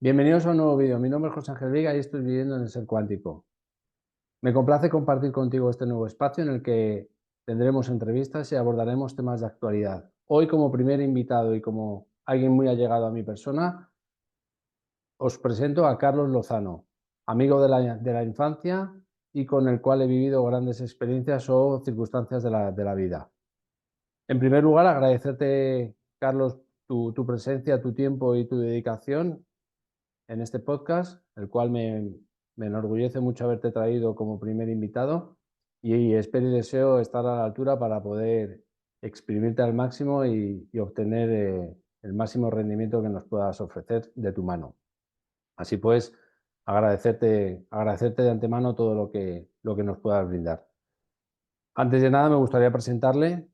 Bienvenidos a un nuevo vídeo. Mi nombre es José Ángel Viga y estoy viviendo en el Ser Cuántico. Me complace compartir contigo este nuevo espacio en el que tendremos entrevistas y abordaremos temas de actualidad. Hoy, como primer invitado y como alguien muy allegado a mi persona, os presento a Carlos Lozano, amigo de la infancia y con el cual he vivido grandes experiencias o circunstancias de la vida. En primer lugar, agradecerte, Carlos, tu presencia, tu tiempo y tu dedicación en este podcast, el cual me enorgullece mucho haberte traído como primer invitado y espero y deseo estar a la altura para poder exprimirte al máximo y obtener el máximo rendimiento que nos puedas ofrecer de tu mano. Así pues, agradecerte de antemano todo lo que nos puedas brindar. Antes de nada, me gustaría presentarle.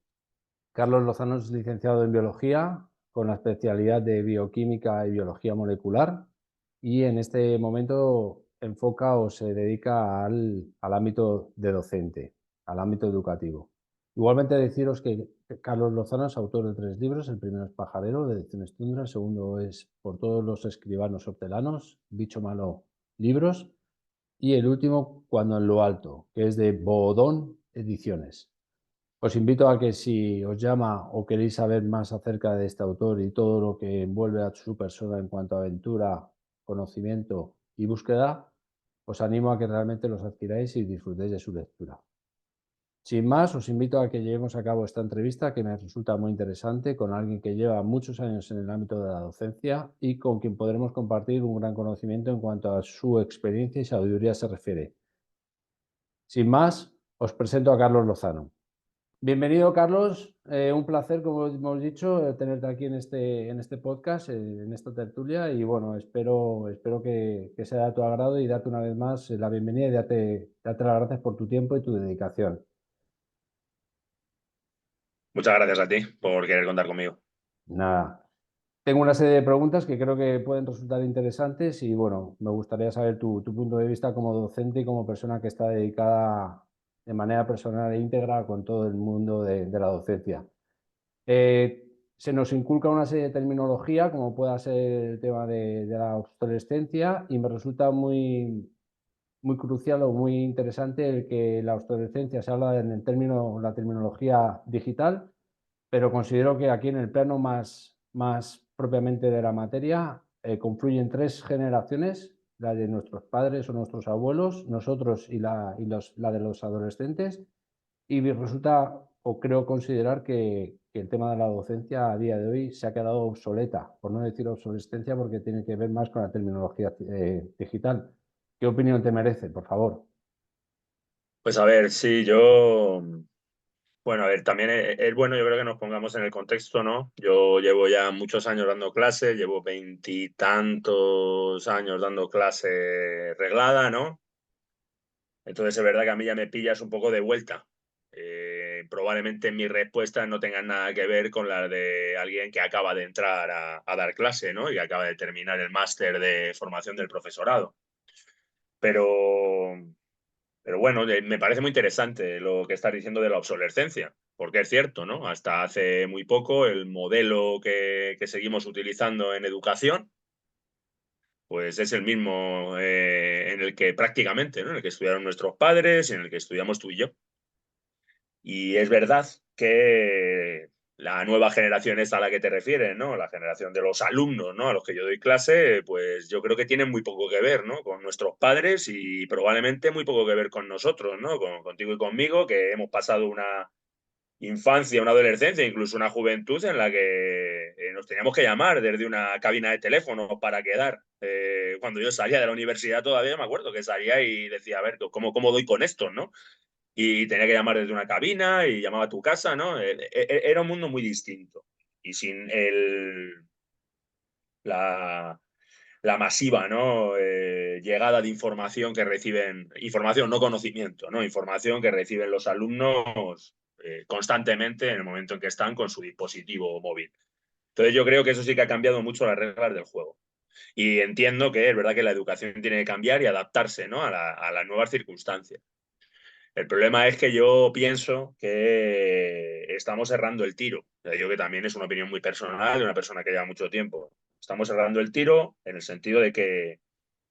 Carlos Lozano es licenciado en Biología con la especialidad de Bioquímica y Biología Molecular y en este momento enfoca o se dedica al ámbito de docente, al ámbito educativo. Igualmente deciros que Carlos Lozano es autor de 3 libros. El primero es Pajarero, de Ediciones Tundra. El segundo es Por todos los escribanos hortelanos, Bicho Malo Libros. Y el último, Cuando en lo alto, que es de Bodón Ediciones. Os invito a que si os llama o queréis saber más acerca de este autor y todo lo que envuelve a su persona en cuanto a aventura, conocimiento y búsqueda, os animo a que realmente los adquiráis y disfrutéis de su lectura. Sin más, os invito a que llevemos a cabo esta entrevista que me resulta muy interesante con alguien que lleva muchos años en el ámbito de la docencia y con quien podremos compartir un gran conocimiento en cuanto a su experiencia y sabiduría se refiere. Sin más, os presento a Carlos Lozano. Bienvenido, Carlos. Un placer, como hemos dicho, tenerte aquí en este podcast, en esta tertulia. Y bueno, espero que sea de tu agrado y darte una vez más la bienvenida y darte las gracias por tu tiempo y tu dedicación. Muchas gracias a ti por querer contar conmigo. Nada, tengo una serie de preguntas que creo que pueden resultar interesantes y bueno, me gustaría saber tu punto de vista como docente y como persona que está dedicada de manera personal e íntegra con todo el mundo de la docencia. Se nos inculca una serie de terminología, como pueda ser el tema de la obsolescencia, y me resulta muy crucial o muy interesante el que la obsolescencia se habla en el término, la terminología digital, pero considero que aquí en el plano más propiamente de la materia confluyen 3 generaciones, la de nuestros padres o nuestros abuelos, nosotros y la de los adolescentes, y me resulta, o creo considerar que el tema de la docencia a día de hoy se ha quedado obsoleta, por no decir obsolescencia, porque tiene que ver más con la terminología digital. ¿Qué opinión te merece, por favor? Pues a ver, sí, yo, bueno, a ver, también es bueno, yo creo que nos pongamos en el contexto, ¿no? Yo llevo ya muchos años dando clase, llevo veintitantos años dando clase reglada, ¿no? Entonces es verdad que a mí ya me pillas un poco de vuelta. Probablemente mis respuestas no tengan nada que ver con las de alguien que acaba de entrar a dar clase, ¿no? Y que acaba de terminar el máster de formación del profesorado. Pero, Pero bueno, me parece muy interesante lo que estás diciendo de la obsolescencia, porque es cierto, ¿no? Hasta hace muy poco el modelo que seguimos utilizando en educación, pues es el mismo en el que prácticamente, ¿no? En el que estudiaron nuestros padres y en el que estudiamos tú y yo. Y es verdad que la nueva generación esta a la que te refieres, ¿no? La generación de los alumnos, ¿no? A los que yo doy clase, pues yo creo que tienen muy poco que ver, ¿no? Con nuestros padres y probablemente muy poco que ver con nosotros, ¿no? Contigo y conmigo, que hemos pasado una infancia, una adolescencia, incluso una juventud en la que nos teníamos que llamar desde una cabina de teléfono para quedar. Cuando yo salía de la universidad todavía me acuerdo que salía y decía, a ver, ¿cómo doy con esto, no? Y tenía que llamar desde una cabina y llamaba a tu casa, ¿no? Era un mundo muy distinto. Y sin la, la masiva, ¿no? Llegada de información que reciben, información, no conocimiento, ¿no? Información que reciben los alumnos constantemente en el momento en que están con su dispositivo móvil. Entonces yo creo que eso sí que ha cambiado mucho las reglas del juego. Y entiendo que es verdad que la educación tiene que cambiar y adaptarse, ¿no? A las nuevas circunstancias. El problema es que yo pienso que estamos errando el tiro. Yo que también es una opinión muy personal de una persona que lleva mucho tiempo Estamos cerrando el tiro en el sentido de que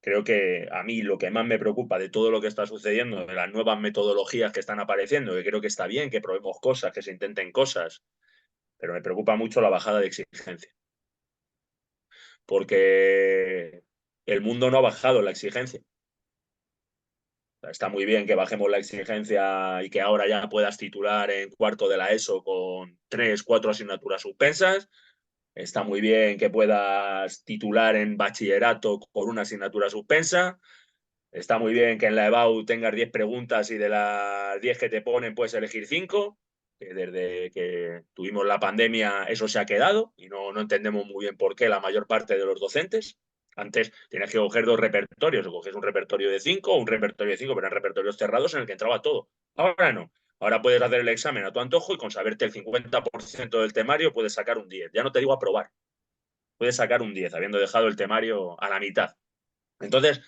creo que a mí lo que más me preocupa de todo lo que está sucediendo, de las nuevas metodologías que están apareciendo, que creo que está bien, que probemos cosas, que se intenten cosas, pero me preocupa mucho la bajada de exigencia. Porque el mundo no ha bajado la exigencia. Está muy bien que bajemos la exigencia y que ahora ya puedas titular en cuarto de la ESO con 3, 4 asignaturas suspensas. Está muy bien que puedas titular en bachillerato con una asignatura suspensa. Está muy bien que en la EBAU tengas 10 preguntas y de las 10 que te ponen puedes elegir 5. Que desde que tuvimos la pandemia eso se ha quedado y no entendemos muy bien por qué la mayor parte de los docentes. Antes tenías que coger 2 repertorios, o coges un repertorio de 5 o un repertorio de 5, pero eran repertorios cerrados en el que entraba todo. Ahora no. Ahora puedes hacer el examen a tu antojo y con saberte el 50% del temario puedes sacar un 10. Ya no te digo aprobar. Puedes sacar un 10 habiendo dejado el temario a la mitad. Entonces,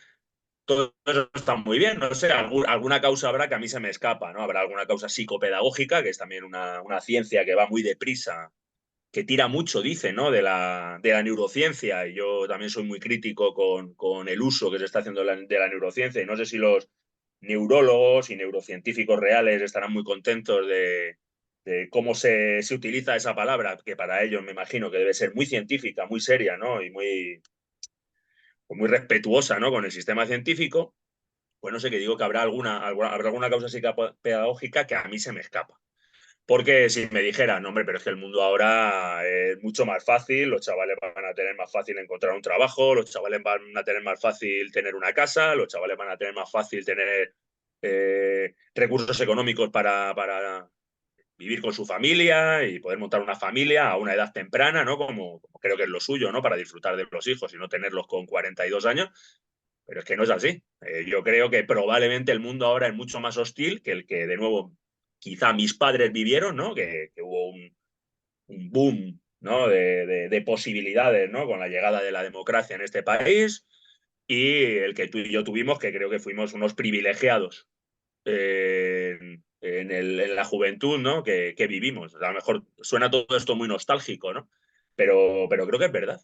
todo eso está muy bien, no sé, alguna causa habrá que a mí se me escapa, ¿no? Habrá alguna causa psicopedagógica, que es también una ciencia que va muy deprisa, que tira mucho, dice, ¿no? De la neurociencia, y yo también soy muy crítico con el uso que se está haciendo de la neurociencia, y no sé si los neurólogos y neurocientíficos reales estarán muy contentos de cómo se utiliza esa palabra, que para ellos me imagino que debe ser muy científica, muy seria, ¿no? Y muy respetuosa, ¿no? Con el sistema científico. Pues no sé, que digo que habrá alguna causa psicopedagógica que a mí se me escapa. Porque si me dijeran, no, hombre, pero es que el mundo ahora es mucho más fácil, los chavales van a tener más fácil encontrar un trabajo, los chavales van a tener más fácil tener una casa, los chavales van a tener más fácil tener recursos económicos para vivir con su familia y poder montar una familia a una edad temprana, ¿no? Como creo que es lo suyo, ¿no? Para disfrutar de los hijos y no tenerlos con 42 años. Pero es que no es así. Yo creo que probablemente el mundo ahora es mucho más hostil que el que, de nuevo, quizá mis padres vivieron, ¿no? Que hubo un boom, ¿no? De posibilidades, ¿no? Con la llegada de la democracia en este país y el que tú y yo tuvimos, que creo que fuimos unos privilegiados en la juventud, ¿no? Que vivimos. A lo mejor suena todo esto muy nostálgico, ¿no? Pero creo que es verdad.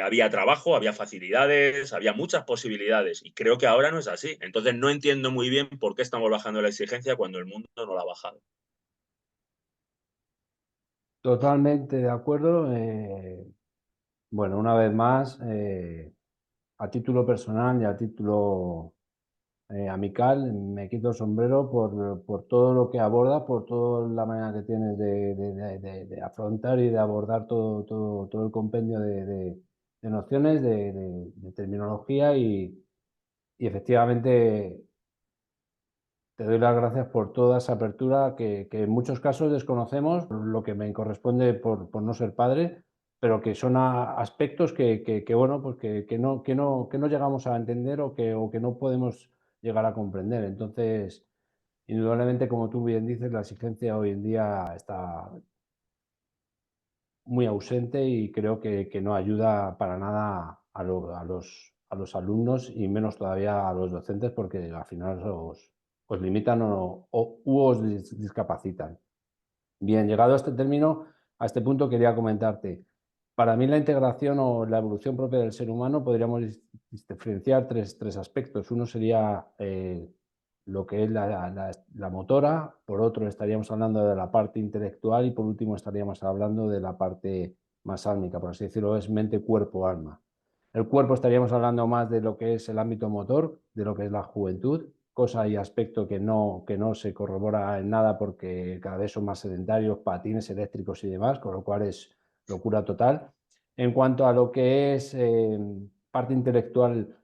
Había trabajo, había facilidades, había muchas posibilidades y creo que ahora no es así. Entonces no entiendo muy bien por qué estamos bajando la exigencia cuando el mundo no la ha bajado. Totalmente de acuerdo. Bueno, una vez más, a título personal y a título amical, me quito el sombrero por todo lo que aborda, por toda la manera que tienes de afrontar y de abordar todo el compendio de nociones, de terminología y efectivamente te doy las gracias por toda esa apertura que en muchos casos desconocemos, lo que me corresponde por no ser padre, pero que son aspectos bueno, pues que no llegamos a entender o que no podemos llegar a comprender. Entonces, indudablemente, como tú bien dices, la exigencia hoy en día está muy ausente y creo que no ayuda para nada a los alumnos y menos todavía a los docentes porque al final os limitan u os discapacitan. Bien, llegado a este término, a este punto quería comentarte. Para mí la integración o la evolución propia del ser humano podríamos diferenciar tres aspectos. Uno sería lo que es la motora, por otro estaríamos hablando de la parte intelectual y por último estaríamos hablando de la parte más álmica, por así decirlo, es mente, cuerpo, alma. El cuerpo estaríamos hablando más de lo que es el ámbito motor, de lo que es la juventud, cosa y aspecto que no se corrobora en nada porque cada vez son más sedentarios, patines eléctricos y demás, con lo cual es locura total. En cuanto a lo que es parte intelectual,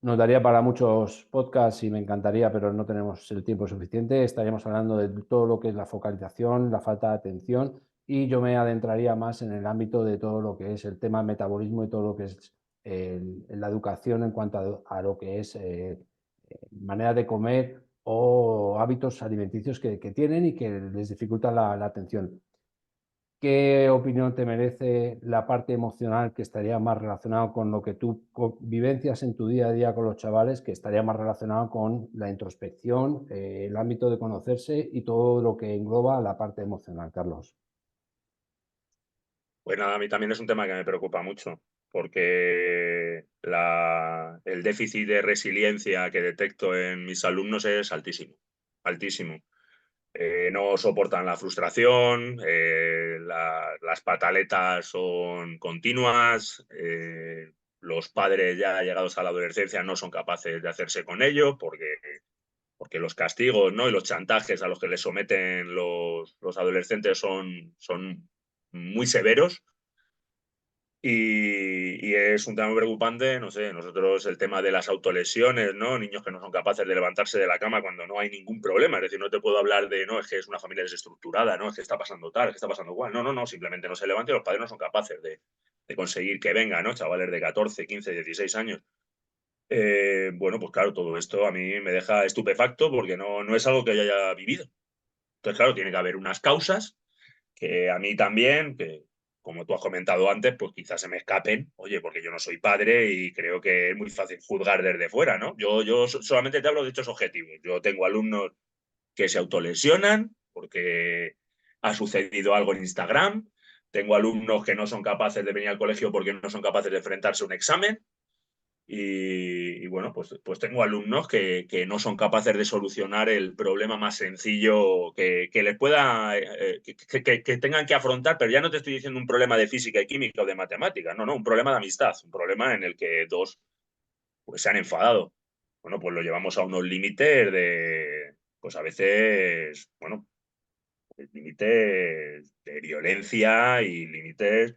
nos daría para muchos podcasts y me encantaría, pero no tenemos el tiempo suficiente. Estaríamos hablando de todo lo que es la focalización, la falta de atención y yo me adentraría más en el ámbito de todo lo que es el tema metabolismo y todo lo que es la educación en cuanto a lo que es manera de comer o hábitos alimenticios que tienen y que les dificultan la atención. ¿Qué opinión te merece la parte emocional que estaría más relacionado con lo que tú vivencias en tu día a día con los chavales, que estaría más relacionado con la introspección, el ámbito de conocerse y todo lo que engloba la parte emocional, Carlos? Pues nada, a mí también es un tema que me preocupa mucho, porque el déficit de resiliencia que detecto en mis alumnos es altísimo, altísimo. No soportan la frustración, las pataletas son continuas, los padres ya llegados a la adolescencia no son capaces de hacerse con ello porque los castigos, ¿no? Y los chantajes a los que les someten los adolescentes son muy severos. Y es un tema muy preocupante, no sé, nosotros el tema de las autolesiones, ¿no? Niños que no son capaces de levantarse de la cama cuando no hay ningún problema, es decir, no te puedo hablar de, no, es que es una familia desestructurada, no, es que está pasando tal, es que está pasando igual, no, no, no, simplemente no se levanta y los padres no son capaces de conseguir que venga, ¿no? Chavales de 14, 15, 16 años. Bueno, pues claro, todo esto a mí me deja estupefacto porque no es algo que yo haya vivido. Entonces, claro, tiene que haber unas causas que a mí también, que como tú has comentado antes, pues quizás se me escapen, oye, porque yo no soy padre y creo que es muy fácil juzgar desde fuera, ¿no? Yo solamente te hablo de hechos objetivos. Yo tengo alumnos que se autolesionan porque ha sucedido algo en Instagram, tengo alumnos que no son capaces de venir al colegio porque no son capaces de enfrentarse a un examen, y bueno, pues tengo alumnos que no son capaces de solucionar el problema más sencillo que les pueda, que tengan que afrontar, pero ya no te estoy diciendo un problema de física y química o de matemáticas, no, un problema de amistad, un problema en el que dos pues, se han enfadado. Bueno, pues lo llevamos a unos límites pues a veces, bueno, límites de violencia y límites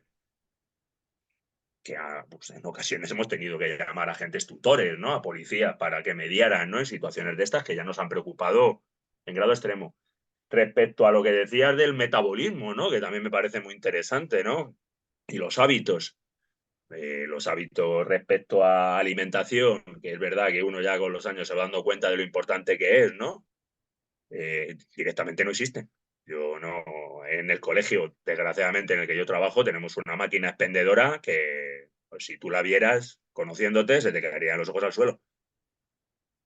que pues en ocasiones hemos tenido que llamar a agentes tutores, ¿no? A policías para que mediaran, ¿no? En situaciones de estas que ya nos han preocupado en grado extremo. Respecto a lo que decías del metabolismo, ¿no? Que también me parece muy interesante, ¿no? Y los hábitos respecto a alimentación, que es verdad que uno ya con los años se va dando cuenta de lo importante que es, ¿no? Directamente no existen. Yo no, en el colegio, desgraciadamente, en el que yo trabajo, tenemos una máquina expendedora que, pues, si tú la vieras, conociéndote, se te caerían los ojos al suelo.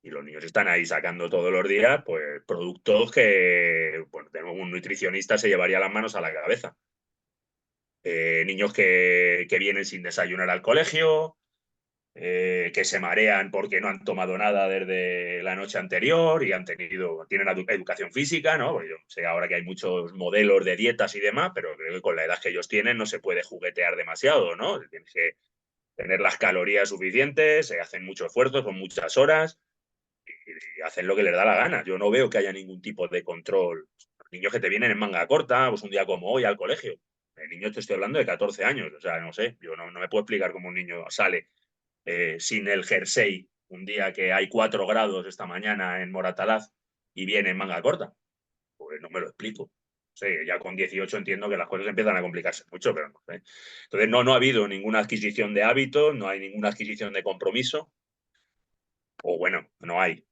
Y los niños están ahí sacando todos los días, pues, productos que, bueno, tenemos un nutricionista, se llevaría las manos a la cabeza. Niños que vienen sin desayunar al colegio, que se marean porque no han tomado nada desde la noche anterior y tienen educación física, ¿no? Porque yo sé ahora que hay muchos modelos de dietas y demás, pero creo que con la edad que ellos tienen no se puede juguetear demasiado, ¿no? Tienes que tener las calorías suficientes, se hacen mucho esfuerzo, son muchas horas y hacen lo que les da la gana. Yo no veo que haya ningún tipo de control. Los niños que te vienen en manga corta, pues un día como hoy al colegio. El niño te estoy hablando de 14 años, o sea, no sé, yo no me puedo explicar cómo un niño sale sin el jersey un día que hay 4 grados esta mañana en Moratalaz y viene en manga corta. Pues no me lo explico. Sí, ya con 18 entiendo que las cosas empiezan a complicarse mucho, pero no sé. Entonces no ha habido ninguna adquisición de hábitos, no hay ninguna adquisición de compromiso, o bueno, no hay.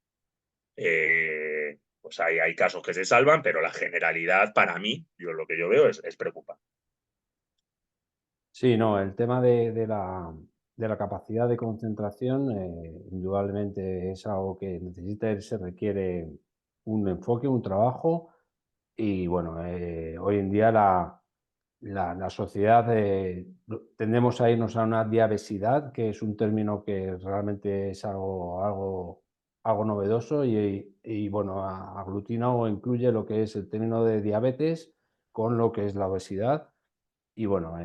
Pues hay casos que se salvan, pero la generalidad para mí, yo lo que yo veo es preocupante. Sí, no, el tema de la capacidad de concentración, indudablemente es algo que se requiere un enfoque, un trabajo y bueno, hoy en día la sociedad, tendemos a irnos a una diabesidad, que es un término que realmente es algo novedoso y bueno, aglutina o incluye lo que es el término de diabetes con lo que es la obesidad. Y bueno,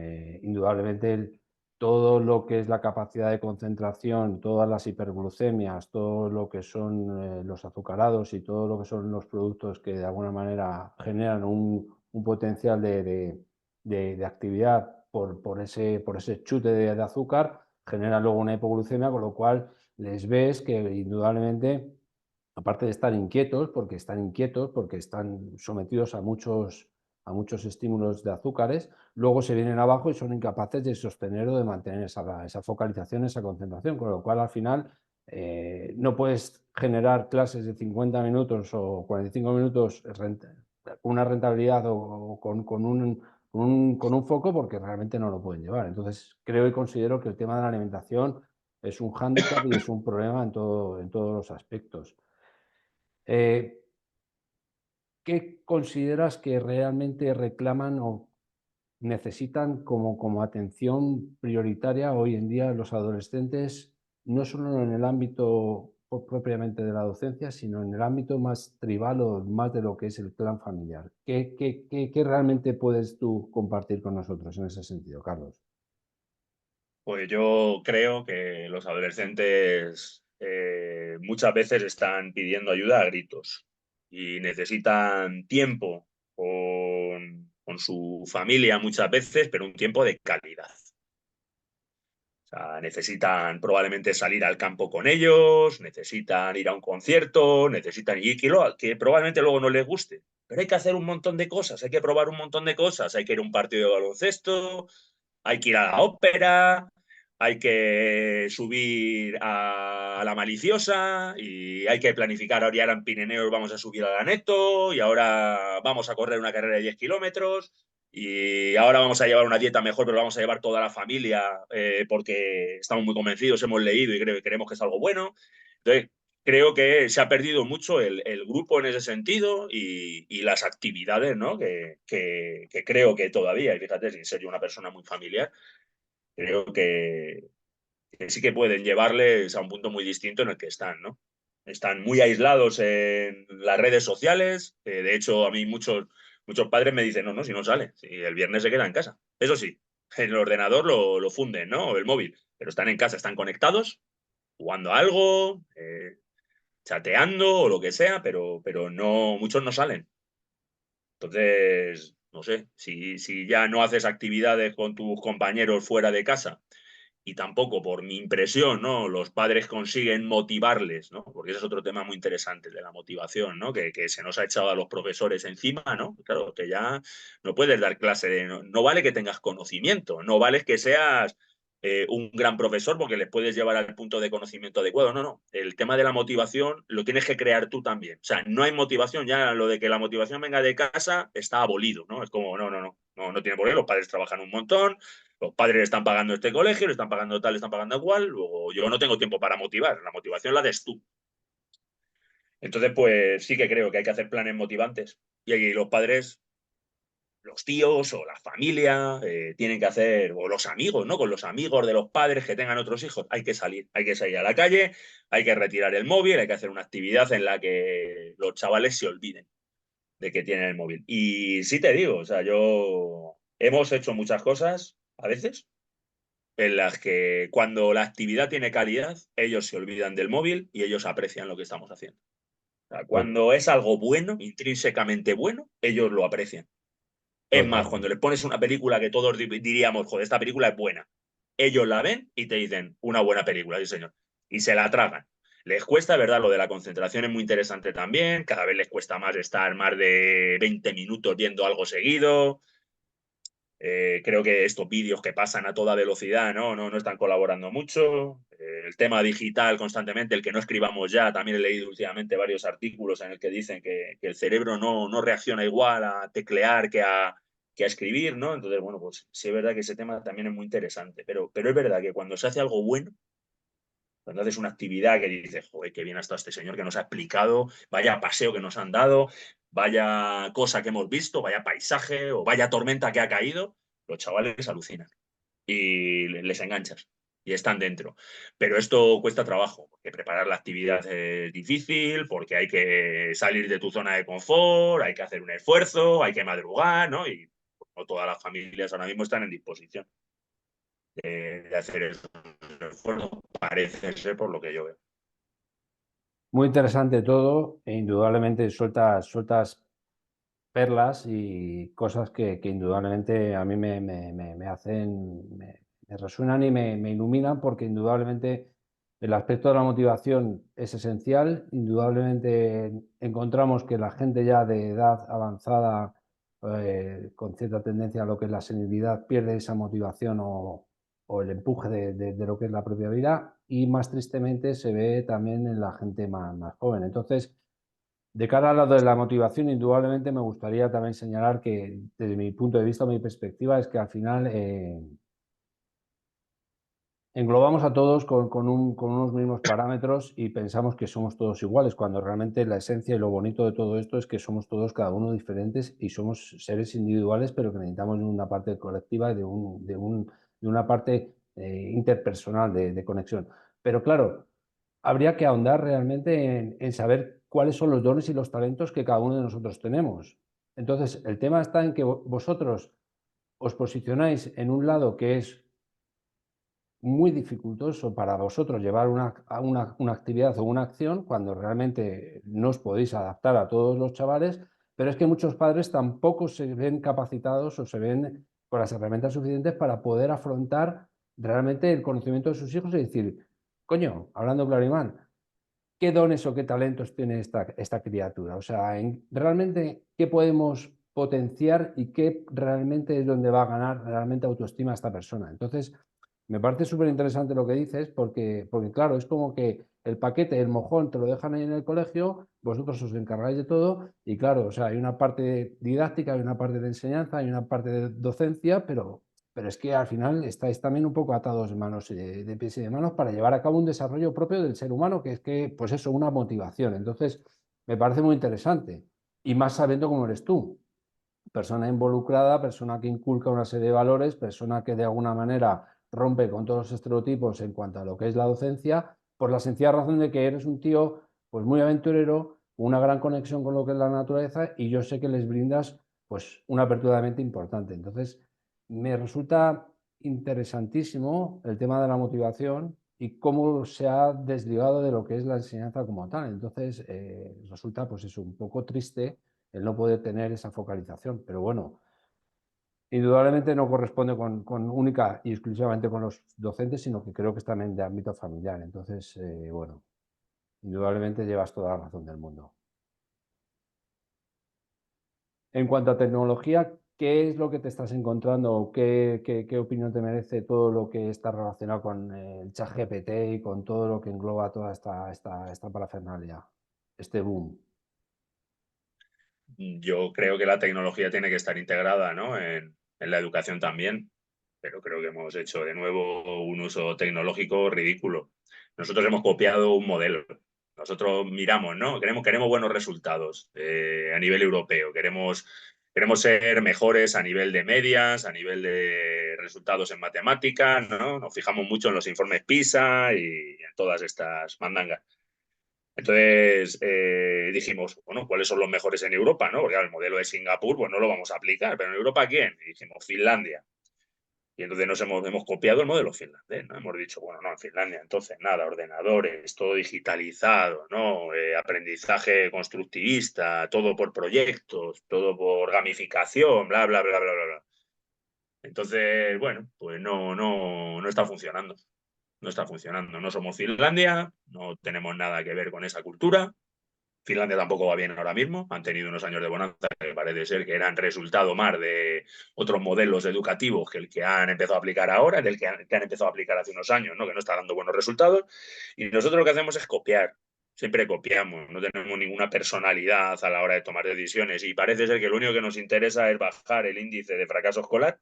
indudablemente todo lo que es la capacidad de concentración, todas las hiperglucemias, todo lo que son los azucarados y todo lo que son los productos que de alguna manera generan un potencial de actividad por ese chute de azúcar, genera luego una hipoglucemia, con lo cual les ves que indudablemente, aparte de estar inquietos, porque están sometidos a muchos estímulos de azúcares, luego se vienen abajo y son incapaces de sostener o de mantener esa focalización, esa concentración, con lo cual al final no puedes generar clases de 50 minutos o 45 minutos con una rentabilidad o con un foco porque realmente no lo pueden llevar. Entonces creo y considero que el tema de la alimentación es un hándicap y es un problema en todos los aspectos. ¿Qué consideras que realmente reclaman o necesitan como atención prioritaria hoy en día los adolescentes, no solo en el ámbito propiamente de la docencia, sino en el ámbito más tribal o más de lo que es el clan familiar. ¿Qué realmente puedes tú compartir con nosotros en ese sentido, Carlos? Pues yo creo que los adolescentes muchas veces están pidiendo ayuda a gritos y necesitan tiempo con su familia muchas veces, pero un tiempo de calidad. O sea, necesitan probablemente salir al campo con ellos, necesitan ir a un concierto, necesitan ir que probablemente luego no les guste. Pero hay que hacer un montón de cosas, hay que probar un montón de cosas, hay que ir a un partido de baloncesto, hay que ir a la ópera, hay que subir a la Maliciosa y hay que planificar, ahora ya en Pirineos vamos a subir a la Neto y ahora vamos a correr una carrera de 10 kilómetros y ahora vamos a llevar una dieta mejor, pero vamos a llevar toda la familia porque estamos muy convencidos, hemos leído y creemos que es algo bueno. Entonces, creo que se ha perdido mucho el grupo en ese sentido y las actividades, ¿no? Que creo que todavía, y fíjate, sin ser yo una persona muy familiar, creo que sí que pueden llevarles a un punto muy distinto en el que están, ¿no? Están muy aislados en las redes sociales. De hecho, a mí muchos padres me dicen, no, no, si no sale, si el viernes se queda en casa. Eso sí, el ordenador lo funden, ¿no? O el móvil, pero están en casa, están conectados, jugando a algo, chateando o lo que sea, pero no, muchos no salen. Entonces, no sé, si ya no haces actividades con tus compañeros fuera de casa y tampoco, por mi impresión, ¿no? Los padres consiguen motivarles, ¿no? Porque ese es otro tema muy interesante, de la motivación, ¿no? Que se nos ha echado a los profesores encima, ¿no? Claro, que ya no puedes dar clase de... No vale que tengas conocimiento, no vale que seas un gran profesor porque les puedes llevar al punto de conocimiento adecuado. No, no. El tema de la motivación lo tienes que crear tú también. O sea, no hay motivación, ya lo de que la motivación venga de casa está abolido, ¿no? Es como, no tiene por qué, los padres trabajan un montón, los padres le están pagando este colegio, le están pagando tal, le están pagando cual, luego yo no tengo tiempo para motivar, la motivación la des tú. Entonces, pues sí que creo que hay que hacer planes motivantes y ahí los padres, los tíos o la familia tienen que hacer, o los amigos, ¿no? Con los amigos de los padres que tengan otros hijos, hay que salir a la calle, hay que retirar el móvil, hay que hacer una actividad en la que los chavales se olviden de que tienen el móvil. Y sí te digo, o sea, hemos hecho muchas cosas a veces en las que cuando la actividad tiene calidad, ellos se olvidan del móvil y ellos aprecian lo que estamos haciendo. O sea, To- cuando es algo bueno, intrínsecamente bueno, ellos lo aprecian. Es más, cuando Totalmente. les pones una película que todos diríamos, joder, esta película es buena, ellos la ven y te dicen, una buena película, sí señor, y se la tragan. Les cuesta, ¿verdad? Lo de la concentración es muy interesante también, cada vez les cuesta más estar más de 20 minutos viendo algo seguido. Creo que estos vídeos que pasan a toda velocidad no están colaborando mucho. El tema digital constantemente, el que no escribamos ya, también he leído últimamente varios artículos en el que dicen que el cerebro no reacciona igual a teclear que a escribir, ¿no? Entonces, bueno, pues sí es verdad que ese tema también es muy interesante, pero es verdad que cuando se hace algo bueno, cuando haces una actividad que dices, joder, qué bien ha estado este señor que nos ha explicado, vaya paseo que nos han dado, vaya cosa que hemos visto, vaya paisaje o vaya tormenta que ha caído, los chavales alucinan y les enganchas y están dentro. Pero esto cuesta trabajo, porque preparar la actividad es difícil, porque hay que salir de tu zona de confort, hay que hacer un esfuerzo, hay que madrugar, ¿no? Y no todas las familias ahora mismo están en disposición de hacer el esfuerzo, parece ser por lo que yo veo. Muy interesante todo e indudablemente sueltas perlas y cosas que indudablemente a mí me hacen, me resuenan y me iluminan porque indudablemente el aspecto de la motivación es esencial. Indudablemente encontramos que la gente ya de edad avanzada, con cierta tendencia a lo que es la senilidad, pierde esa motivación o el empuje de lo que es la propia vida y más tristemente se ve también en la gente más joven. Entonces, de cara a lo de la motivación, indudablemente me gustaría también señalar que, desde mi punto de vista, mi perspectiva es que al final englobamos a todos con unos mismos parámetros y pensamos que somos todos iguales, cuando realmente la esencia y lo bonito de todo esto es que somos todos cada uno diferentes y somos seres individuales, pero que necesitamos de una parte colectiva y de una parte interpersonal de conexión. Pero claro, habría que ahondar realmente en saber cuáles son los dones y los talentos que cada uno de nosotros tenemos. Entonces, el tema está en que vosotros os posicionáis en un lado que es muy dificultoso para vosotros llevar una actividad o una acción cuando realmente no os podéis adaptar a todos los chavales, pero es que muchos padres tampoco se ven capacitados o se ven con las herramientas suficientes para poder afrontar realmente el conocimiento de sus hijos y decir, coño, hablando claro y mal, ¿qué dones o qué talentos tiene esta criatura? O sea, realmente, ¿qué podemos potenciar y qué realmente es donde va a ganar realmente autoestima esta persona? Entonces, me parece súper interesante lo que dices porque, claro, es como que el paquete, el mojón, te lo dejan ahí en el colegio, vosotros os encargáis de todo y, claro, o sea, hay una parte didáctica, hay una parte de enseñanza, hay una parte de docencia, pero es que al final estáis también un poco atados de manos, de pies y de manos para llevar a cabo un desarrollo propio del ser humano, que es que, pues eso, una motivación. Entonces, me parece muy interesante. Y más sabiendo cómo eres tú, persona involucrada, persona que inculca una serie de valores, persona que de alguna manera rompe con todos los estereotipos en cuanto a lo que es la docencia, por la sencilla razón de que eres un tío pues muy aventurero, una gran conexión con lo que es la naturaleza y yo sé que les brindas pues una apertura de mente importante. Entonces, me resulta interesantísimo el tema de la motivación y cómo se ha desligado de lo que es la enseñanza como tal. Entonces, resulta pues eso, un poco triste el no poder tener esa focalización, pero bueno, indudablemente no corresponde con única y exclusivamente con los docentes, sino que creo que es también de ámbito familiar. Entonces, bueno, indudablemente llevas toda la razón del mundo. En cuanto a tecnología, ¿qué es lo que te estás encontrando o qué opinión te merece todo lo que está relacionado con el ChatGPT y con todo lo que engloba toda esta parafernalia, este boom? Yo creo que la tecnología tiene que estar integrada, ¿no? En la educación también, pero creo que hemos hecho de nuevo un uso tecnológico ridículo. Nosotros hemos copiado un modelo. Nosotros miramos, ¿no? Queremos buenos resultados a nivel europeo. Queremos ser mejores a nivel de medias, a nivel de resultados en matemáticas, ¿no? Nos fijamos mucho en los informes PISA y en todas estas mandangas. Entonces dijimos, bueno, ¿cuáles son los mejores en Europa? ¿No? Porque claro, el modelo de Singapur, pues no lo vamos a aplicar, pero en Europa, ¿quién? Y dijimos, Finlandia. Y entonces hemos copiado el modelo finlandés, ¿no? Hemos dicho, bueno, no, en Finlandia, entonces nada, ordenadores, todo digitalizado, ¿no? Aprendizaje constructivista, todo por proyectos, todo por gamificación, bla, bla, bla, bla, bla, bla. Entonces, bueno, pues no está funcionando. No está funcionando. No somos Finlandia, no tenemos nada que ver con esa cultura. Finlandia tampoco va bien ahora mismo. Han tenido unos años de bonanza que parece ser que eran resultado más de otros modelos educativos que el que han empezado a aplicar ahora, del que han empezado a aplicar hace unos años, ¿no? Que no está dando buenos resultados. Y nosotros lo que hacemos es copiar. Siempre copiamos, no tenemos ninguna personalidad a la hora de tomar decisiones y parece ser que lo único que nos interesa es bajar el índice de fracaso escolar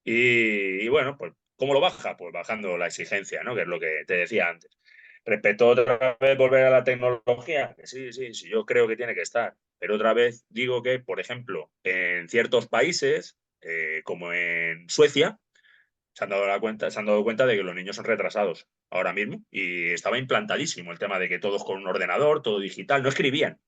y bueno, pues ¿cómo lo baja? Pues bajando la exigencia, ¿no? Que es lo que te decía antes. Respecto otra vez volver a la tecnología, que sí, sí, sí, yo creo que tiene que estar. Pero otra vez digo que, por ejemplo, en ciertos países, como en Suecia, se han dado cuenta de que los niños son retrasados ahora mismo y estaba implantadísimo el tema de que todos con un ordenador, todo digital, no escribían.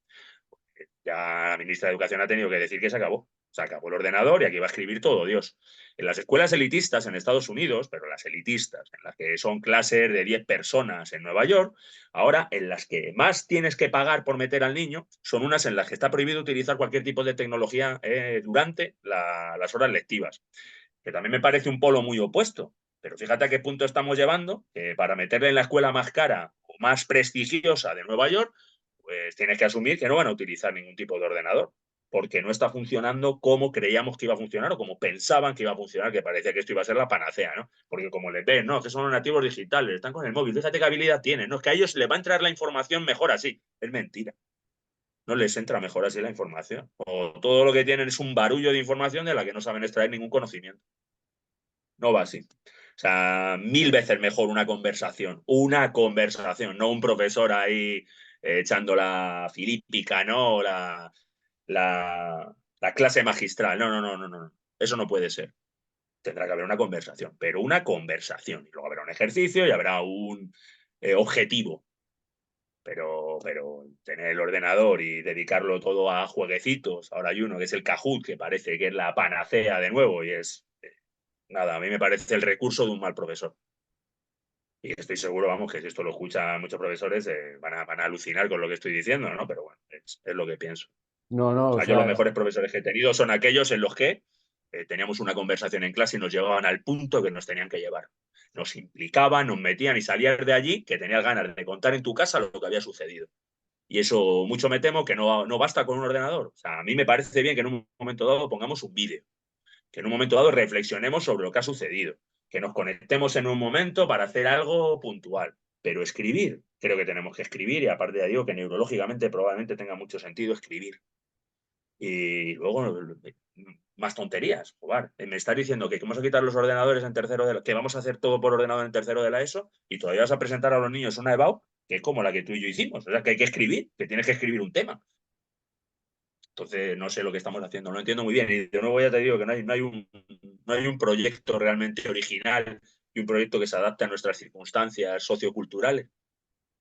Ya la ministra de Educación ha tenido que decir que se acabó. Se acabó el ordenador y aquí va a escribir todo Dios. En las escuelas elitistas en Estados Unidos, pero las elitistas, en las que son clases de 10 personas en Nueva York, ahora en las que más tienes que pagar por meter al niño, son unas en las que está prohibido utilizar cualquier tipo de tecnología durante las horas lectivas. Que también me parece un polo muy opuesto. Pero fíjate a qué punto estamos llevando, que para meterle en la escuela más cara o más prestigiosa de Nueva York, pues tienes que asumir que no van a utilizar ningún tipo de ordenador, porque no está funcionando como creíamos que iba a funcionar o como pensaban que iba a funcionar, que parecía que esto iba a ser la panacea, ¿no? Porque como les ven, no, que son nativos digitales, están con el móvil, fíjate qué habilidad tienen, no, es que a ellos les va a entrar la información mejor así. Es mentira. No les entra mejor así la información. O todo lo que tienen es un barullo de información de la que no saben extraer ningún conocimiento. No va así. O sea, 1000 veces mejor una conversación, no un profesor ahí echando la filípica, ¿no? La clase magistral. No, no, no, no, no. Eso no puede ser. Tendrá que haber una conversación, pero una conversación. Y luego habrá un ejercicio y habrá un objetivo. Pero tener el ordenador y dedicarlo todo a jueguecitos. Ahora hay uno que es el Kahoot, que parece que es la panacea de nuevo y es nada, a mí me parece el recurso de un mal profesor. Y estoy seguro, vamos, que si esto lo escuchan muchos profesores, van a alucinar con lo que estoy diciendo, ¿no? Pero bueno, es lo que pienso. No, no, O o sea, yo los sea, mejores profesores que he tenido son aquellos en los que teníamos una conversación en clase y nos llevaban al punto que nos tenían que llevar. Nos implicaban, nos metían y salías de allí que tenías ganas de contar en tu casa lo que había sucedido. Y eso mucho me temo que no basta con un ordenador. O sea, a mí me parece bien que en un momento dado pongamos un vídeo, que en un momento dado reflexionemos sobre lo que ha sucedido, que nos conectemos en un momento para hacer algo puntual. Pero escribir, creo que tenemos que escribir y aparte ya digo que neurológicamente probablemente tenga mucho sentido escribir. Y luego más tonterías, jugar. Me estás diciendo que vamos a quitar los ordenadores en tercero de la, que vamos a hacer todo por ordenador en tercero de la ESO y todavía vas a presentar a los niños una EBAU que es como la que tú y yo hicimos. O sea, que hay que escribir, que tienes que escribir un tema. Entonces, no sé lo que estamos haciendo, no lo entiendo muy bien. Y de nuevo ya te digo que no hay un proyecto realmente original y un proyecto que se adapte a nuestras circunstancias socioculturales.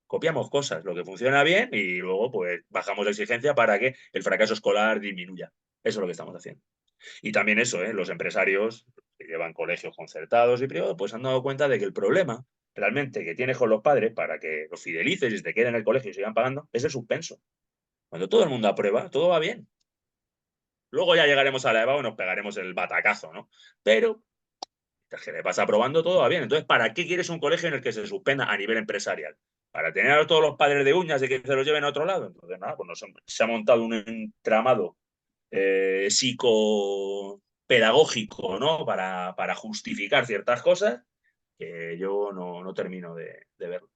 Copiamos cosas, lo que funciona bien, y luego pues bajamos la exigencia para que el fracaso escolar disminuya. Eso es lo que estamos haciendo. Y también eso, los empresarios que llevan colegios concertados y privados, pues han dado cuenta de que el problema realmente que tienes con los padres para que los fidelices y se te queden en el colegio y sigan pagando es el suspenso. Cuando todo el mundo aprueba, todo va bien. Luego ya llegaremos a la EVA y nos pegaremos el batacazo, ¿no? Pero mientras que le vas aprobando, todo va bien. Entonces, ¿para qué quieres un colegio en el que se suspenda a nivel empresarial? ¿Para tener a todos los padres de uñas y que se los lleven a otro lado? Entonces, nada, pues se ha montado un entramado psicopedagógico, ¿no? Para justificar ciertas cosas que yo no termino de verlo.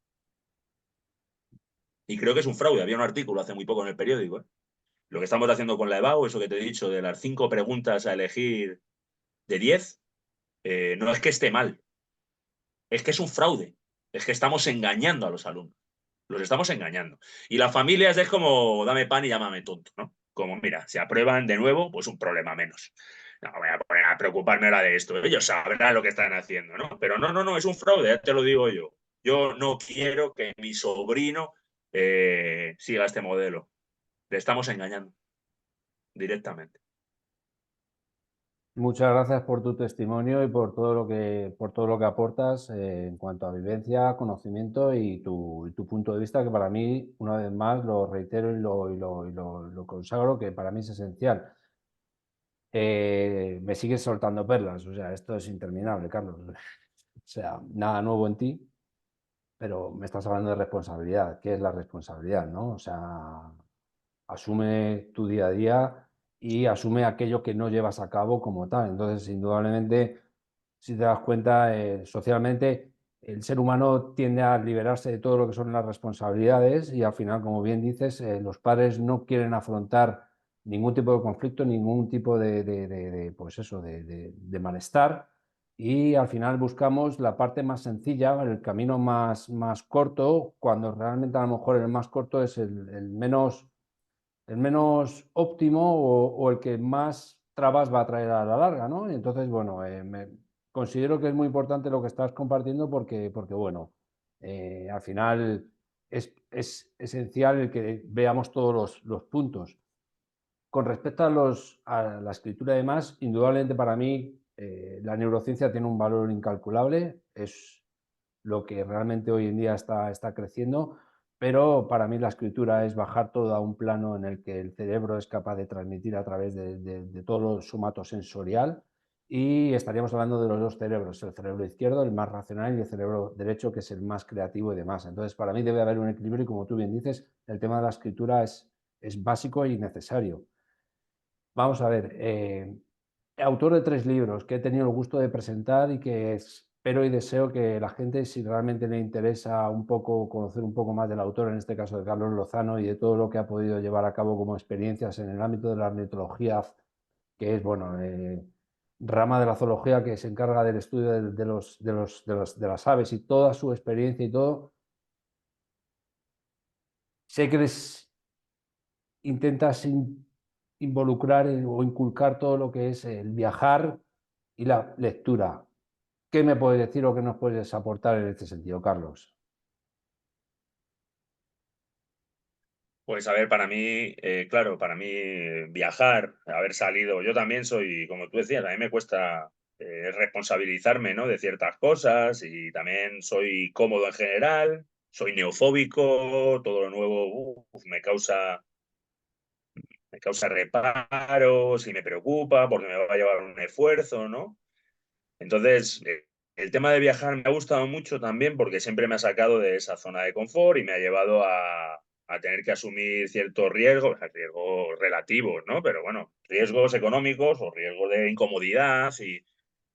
Y creo que es un fraude. Había un artículo hace muy poco en el periódico, ¿eh? Lo que estamos haciendo con la EBAU, eso que te he dicho, de las 5 preguntas a elegir de 10, no es que esté mal, es que es un fraude, es que estamos engañando a los alumnos, los estamos engañando. Y las familias es como, dame pan y llámame tonto, ¿no? Como, mira, si aprueban de nuevo, pues un problema menos. No voy a poner a preocuparme ahora de esto, ellos sabrán lo que están haciendo, ¿no? Pero no, no, no, es un fraude, ya te lo digo yo. Yo no quiero que mi sobrino siga este modelo. Le estamos engañando directamente. muchas gracias por tu testimonio y por todo lo que aportas en cuanto a vivencia, conocimiento y tu punto de vista, que para mí, una vez más, lo reitero y lo consagro, que para mí es esencial. Me sigues soltando perlas, o sea, esto es interminable, Carlos. O sea, nada nuevo en ti, pero me estás hablando de responsabilidad. ¿Qué es la responsabilidad, no? O sea, asume tu día a día y asume aquello que no llevas a cabo como tal. Entonces, indudablemente, si te das cuenta, socialmente el ser humano tiende a liberarse de todo lo que son las responsabilidades y al final, como bien dices, los padres no quieren afrontar ningún tipo de conflicto, ningún tipo pues eso, de malestar y al final buscamos la parte más sencilla, el camino más corto, cuando realmente a lo mejor el más corto es el menos óptimo o el que más trabas va a traer a la larga, ¿no? Y entonces, bueno, considero que es muy importante lo que estás compartiendo porque bueno, al final es esencial el que veamos todos los puntos. Con respecto a la escritura y demás, indudablemente para mí la neurociencia tiene un valor incalculable, es lo que realmente hoy en día está creciendo, pero para mí la escritura es bajar todo a un plano en el que el cerebro es capaz de transmitir a través de todo lo somatosensorial y estaríamos hablando de los dos cerebros, el cerebro izquierdo, el más racional, y el cerebro derecho, que es el más creativo y demás. Entonces, para mí debe haber un equilibrio y, como tú bien dices, el tema de la escritura es básico y necesario. Vamos a ver, autor de 3 libros que he tenido el gusto de presentar y que espero y deseo que la gente, si realmente le interesa un poco conocer un poco más del autor, en este caso de Carlos Lozano, y de todo lo que ha podido llevar a cabo como experiencias en el ámbito de la ornitología, que es, bueno, rama de la zoología que se encarga del estudio de las aves y toda su experiencia y todo, sé que les intentas involucrar o inculcar todo lo que es el viajar y la lectura. ¿Qué me puedes decir o qué nos puedes aportar en este sentido, Carlos? Pues a ver, para mí, claro, para mí viajar, haber salido, yo también soy, como tú decías, a mí me cuesta responsabilizarme, ¿no? De ciertas cosas y también soy cómodo en general, soy neofóbico, todo lo nuevo me causa reparos y me preocupa porque me va a llevar un esfuerzo, ¿no? Entonces, el tema de viajar me ha gustado mucho también porque siempre me ha sacado de esa zona de confort y me ha llevado a tener que asumir ciertos riesgos, riesgos relativos, ¿no? Pero bueno, riesgos económicos o riesgos de incomodidad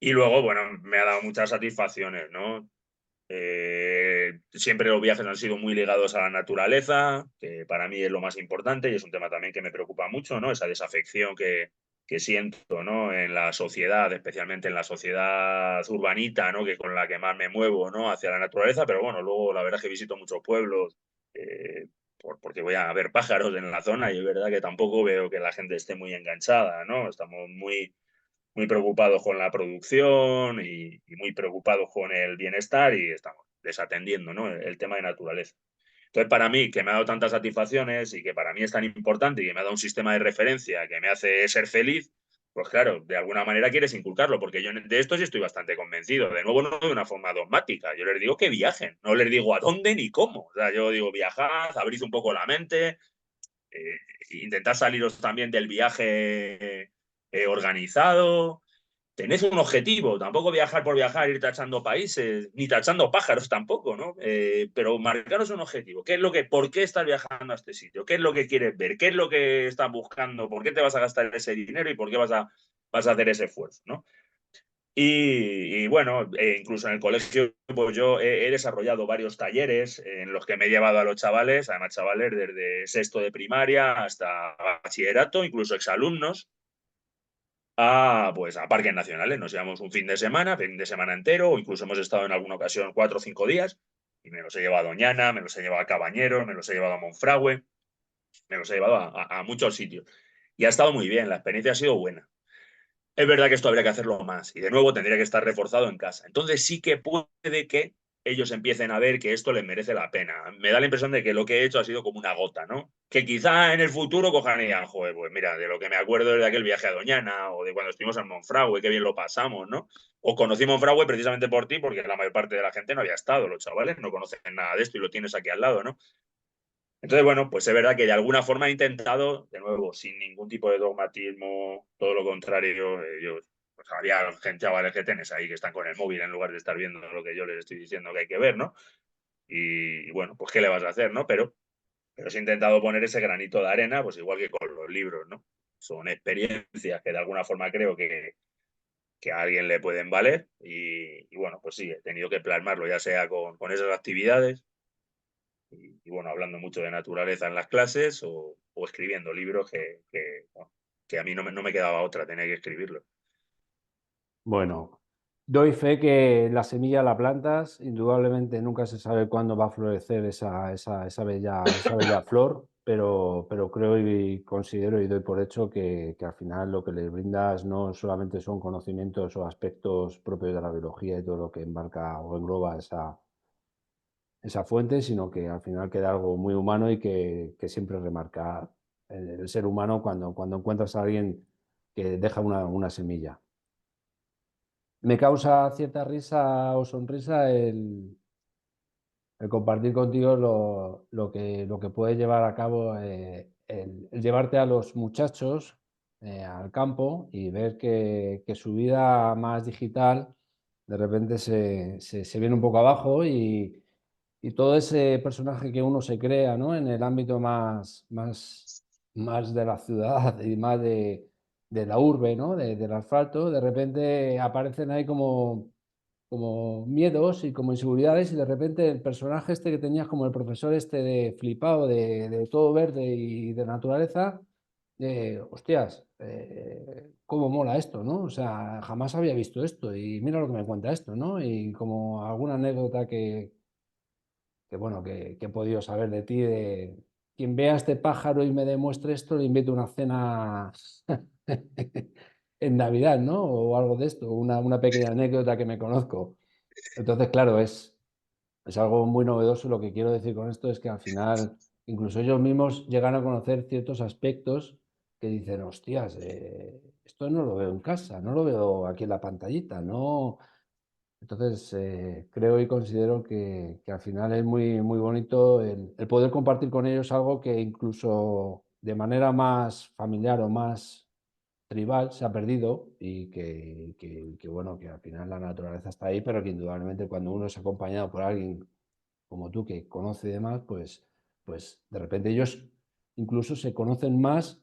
y luego, bueno, me ha dado muchas satisfacciones, ¿no? Siempre los viajes han sido muy ligados a la naturaleza, que para mí es lo más importante y es un tema también que me preocupa mucho, ¿no? Esa desafección que siento, ¿no? En la sociedad, especialmente en la sociedad urbanita, ¿no? Que con la que más me muevo, ¿no? Hacia la naturaleza, pero bueno, luego la verdad es que visito muchos pueblos porque voy a ver pájaros en la zona y es verdad que tampoco veo que la gente esté muy enganchada, ¿no? Estamos muy preocupados con la producción y muy preocupados con el bienestar y estamos desatendiendo, ¿no? El tema de naturaleza. Entonces, para mí, que me ha dado tantas satisfacciones y que para mí es tan importante y que me ha dado un sistema de referencia que me hace ser feliz, pues claro, de alguna manera quieres inculcarlo, porque yo de esto sí estoy bastante convencido. De nuevo, no de una forma dogmática. Yo les digo que viajen, no les digo a dónde ni cómo. O sea, yo digo viajad, abrid un poco la mente, eh, intentar saliros también del viaje organizado. Tenés un objetivo, tampoco viajar por viajar, ir tachando países, ni tachando pájaros tampoco, ¿no? Pero marcaros un objetivo. ¿Qué es lo que, por qué estás viajando a este sitio? ¿Qué es lo que quieres ver? ¿Qué es lo que estás buscando? ¿Por qué te vas a gastar ese dinero y por qué vas a hacer ese esfuerzo, ¿no? Y bueno, incluso en el colegio, pues yo he desarrollado varios talleres en los que me he llevado a los chavales, además chavales desde sexto de primaria hasta bachillerato, incluso exalumnos, pues a parques nacionales. Nos llevamos un fin de semana entero, o incluso hemos estado en alguna ocasión 4 o 5 días, y me los he llevado a Doñana, me los he llevado a Cabañeros, me los he llevado a Monfragüe, me los he llevado a muchos sitios. Y ha estado muy bien, la experiencia ha sido buena. Es verdad que esto habría que hacerlo más y de nuevo tendría que estar reforzado en casa. Entonces sí que puede que ellos empiecen a ver que esto les merece la pena. Me da la impresión de que lo que he hecho ha sido como una gota, ¿no? Que quizá en el futuro cojan y digan, joder, pues mira, de lo que me acuerdo es de aquel viaje a Doñana o de cuando estuvimos en Monfragüe, qué bien lo pasamos, ¿no? O conocí Monfragüe precisamente por ti, porque la mayor parte de la gente no había estado, los chavales no conocen nada de esto y lo tienes aquí al lado, ¿no? Entonces, bueno, pues es verdad que de alguna forma he intentado, de nuevo, sin ningún tipo de dogmatismo, todo lo contrario, yo, pues había gente, chavales que tenés ahí que están con el móvil en lugar de estar viendo lo que yo les estoy diciendo que hay que ver, ¿no? Y bueno, pues ¿qué le vas a hacer, no? Pero sí he intentado poner ese granito de arena, pues igual que con los libros, ¿no? Son experiencias que de alguna forma creo que a alguien le pueden valer y bueno, pues sí, he tenido que plasmarlo, ya sea con esas actividades y bueno, hablando mucho de naturaleza en las clases o escribiendo libros bueno, que a mí no me quedaba otra, tenía que escribirlo. Bueno, doy fe que la semilla la plantas, indudablemente nunca se sabe cuándo va a florecer esa bella flor, pero creo y considero y doy por hecho que al final lo que les brindas no solamente son conocimientos o aspectos propios de la biología y todo lo que embarca o engloba esa fuente, sino que al final queda algo muy humano y que siempre remarca el ser humano cuando encuentras a alguien que deja una semilla. Me causa cierta risa o sonrisa el compartir contigo lo que puede llevar a cabo el llevarte a los muchachos al campo y ver que su vida más digital de repente se viene un poco abajo y todo ese personaje que uno se crea, ¿no? En el ámbito más de la ciudad y más de la urbe, ¿no? Del asfalto, de repente aparecen ahí como miedos y como inseguridades y de repente el personaje este que tenías como el profesor este de flipado de todo verde y de naturaleza, hostias, cómo mola esto, ¿no? O sea, jamás había visto esto y mira lo que me cuenta esto, ¿no? Y como alguna anécdota bueno, que he podido saber de ti, de quien vea este pájaro y me demuestre esto, le invito a una cena en Navidad, ¿no? O algo de esto, una pequeña anécdota que me conozco. Entonces, claro, es algo muy novedoso. Lo que quiero decir con esto es que al final, incluso ellos mismos llegan a conocer ciertos aspectos que dicen, hostias, esto no lo veo en casa, no lo veo aquí en la pantallita, no. Entonces, creo y considero que al final es muy, muy bonito el poder compartir con ellos algo que incluso de manera más familiar o más tribal se ha perdido y bueno, que al final la naturaleza está ahí, pero que indudablemente cuando uno es acompañado por alguien como tú que conoce y demás, pues de repente ellos incluso se conocen más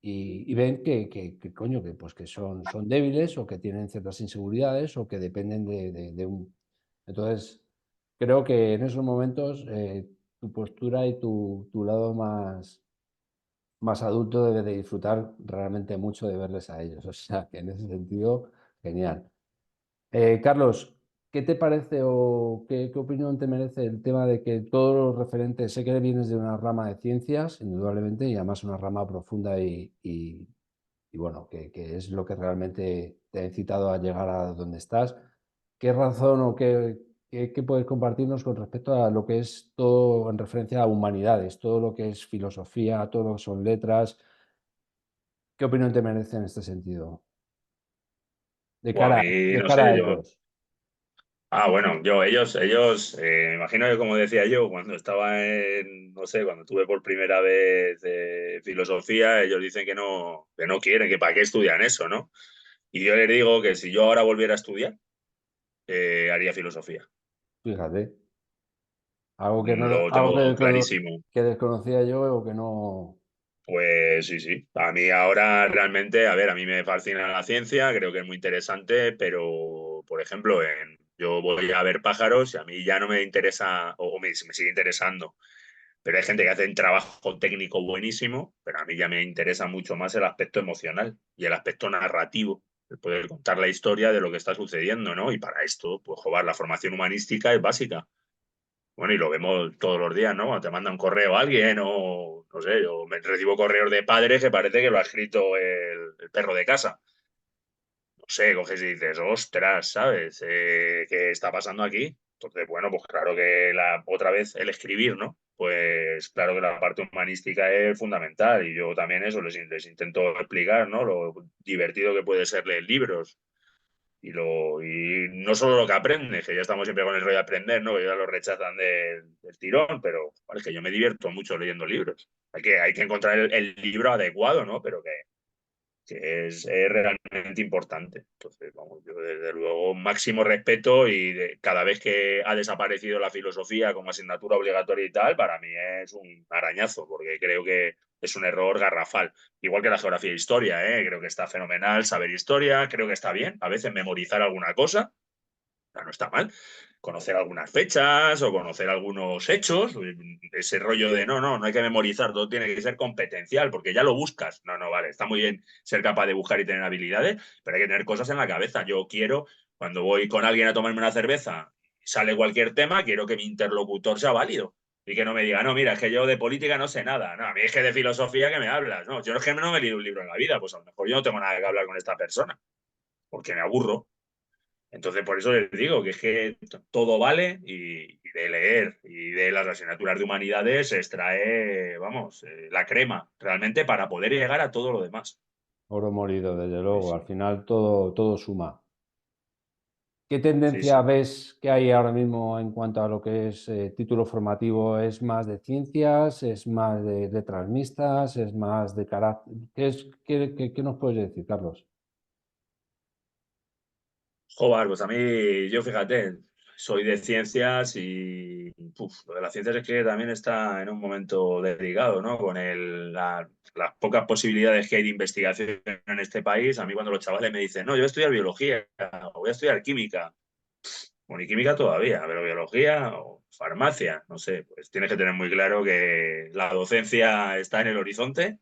y ven coño, pues que son débiles o que tienen ciertas inseguridades o que dependen de un... Entonces, creo que en esos momentos tu postura y tu lado más adulto debe de disfrutar realmente mucho de verles a ellos. O sea, que en ese sentido, genial. Carlos, ¿qué te parece o qué opinión te merece el tema de que todos los referentes, sé que vienes de una rama de ciencias, indudablemente, y además una rama profunda y bueno, que es lo que realmente te ha incitado a llegar a donde estás? ¿Qué razón o qué puedes compartirnos con respecto a lo que es todo en referencia a humanidades, todo lo que es filosofía, todo lo que son letras? ¿Qué opinión te merece en este sentido? O a mí, De no cara sé, a yo. ellos. Bueno, me imagino que como decía yo, cuando estaba en, no sé, cuando tuve por primera vez filosofía, ellos dicen que no quieren, que para qué estudian eso, ¿no? Y yo les digo que si yo ahora volviera a estudiar, haría filosofía. Fíjate. Algo que no, Lo algo tengo clarísimo. que desconocía yo o que no. Pues sí, sí. A mí ahora realmente, a ver, a mí me fascina la ciencia, creo que es muy interesante, pero, por ejemplo, yo voy a ver pájaros y a mí ya no me interesa, o me sigue interesando, pero hay gente que hace un trabajo técnico buenísimo, pero a mí ya me interesa mucho más el aspecto emocional y el aspecto narrativo, el poder contar la historia de lo que está sucediendo, ¿no? Y para esto, pues, joder, la formación humanística es básica. Bueno, y lo vemos todos los días, ¿no? Cuando te manda un correo a alguien o, no sé, yo me recibo correos de padres que parece que lo ha escrito el perro de casa. No sé, coges y dices, ostras, ¿sabes? ¿Qué está pasando aquí? Entonces, bueno, pues claro que otra vez el escribir, ¿no? Pues claro que la parte humanística es fundamental y yo también eso les intento explicar, ¿no? Lo divertido que puede ser leer libros, y no solo lo que aprendes, que ya estamos siempre con el rollo de aprender, ¿no? Que ya lo rechazan del tirón, pero es que yo me divierto mucho leyendo libros. Hay que encontrar el libro adecuado, ¿no? Pero que es realmente importante. Entonces, vamos, yo desde luego máximo respeto y cada vez que ha desaparecido la filosofía como asignatura obligatoria y tal, para mí es un arañazo, porque creo que es un error garrafal. Igual que la geografía e historia, ¿eh? Creo que está fenomenal saber historia, creo que está bien, a veces memorizar alguna cosa, no está mal. Conocer algunas fechas o conocer algunos hechos, ese rollo de no hay que memorizar, todo tiene que ser competencial, porque ya lo buscas. No, vale, está muy bien ser capaz de buscar y tener habilidades, pero hay que tener cosas en la cabeza. Yo quiero, cuando voy con alguien a tomarme una cerveza y sale cualquier tema, quiero que mi interlocutor sea válido. Y que no me diga, no, mira, es que yo de política no sé nada. No, a mí es que de filosofía que me hablas. No, yo es que no me he leído un libro en la vida, pues a lo mejor yo no tengo nada que hablar con esta persona, porque me aburro. Entonces, por eso les digo que es que todo vale y de leer y de las asignaturas de humanidades se extrae, vamos, la crema, realmente para poder llegar a todo lo demás. Oro molido, desde Sí, luego. Al sí, final todo suma. ¿Qué sí, tendencia sí. ves que hay ahora mismo en cuanto a lo que es título formativo? ¿Es más de ciencias? ¿Es más de letras mixtas? ¿Es más de carácter? ¿Qué nos puedes decir, Carlos? Joder, pues a mí, yo fíjate, soy de ciencias y lo de las ciencias es que también está en un momento delicado, ¿no? Con las pocas posibilidades que hay de investigación en este país. A mí cuando los chavales me dicen, no, yo voy a estudiar biología o voy a estudiar química, bueno, y química todavía, pero biología o farmacia, no sé, pues tienes que tener muy claro que la docencia está en el horizonte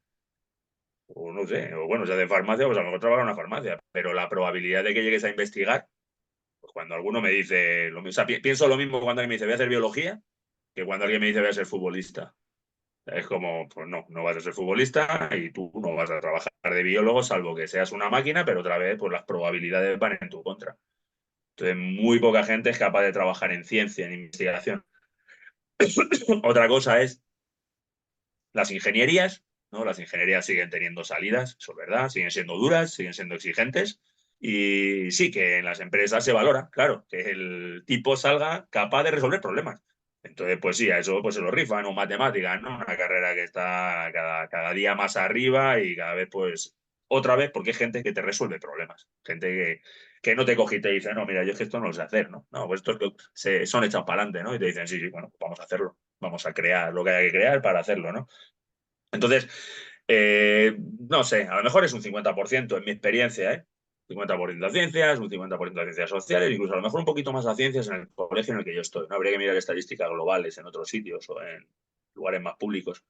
o no sé, o bueno, si hace farmacia, pues a lo mejor trabaja en una farmacia, pero la probabilidad de que llegues a investigar, pues cuando alguno me dice, o sea, pienso lo mismo cuando alguien me dice voy a hacer biología, que cuando alguien me dice voy a ser futbolista. Es como, pues no, no vas a ser futbolista y tú no vas a trabajar de biólogo, salvo que seas una máquina, pero otra vez, pues las probabilidades van en tu contra. Entonces, muy poca gente es capaz de trabajar en ciencia, en investigación. Otra cosa es las ingenierías, ¿no? Las ingenierías siguen teniendo salidas, eso es verdad, siguen siendo duras, siguen siendo exigentes. Y sí, que en las empresas se valora, claro, que el tipo salga capaz de resolver problemas. Entonces, pues sí, a eso pues se lo rifan, o matemáticas, ¿no? Una carrera que está cada día más arriba y cada vez, pues, otra vez, porque hay gente que te resuelve problemas. Gente que no te coge y te dice, no, mira, yo es que esto no lo sé hacer, ¿no? No, pues estos son echados para adelante, ¿no? Y te dicen, sí, sí, bueno, vamos a hacerlo. Vamos a crear lo que haya que crear para hacerlo, ¿no? Entonces, no sé, a lo mejor es un 50% en mi experiencia, ¿eh? 50% de ciencias, un 50% de ciencias sociales, incluso a lo mejor un poquito más de ciencias en el colegio en el que yo estoy. No habría que mirar estadísticas globales en otros sitios o en lugares más públicos.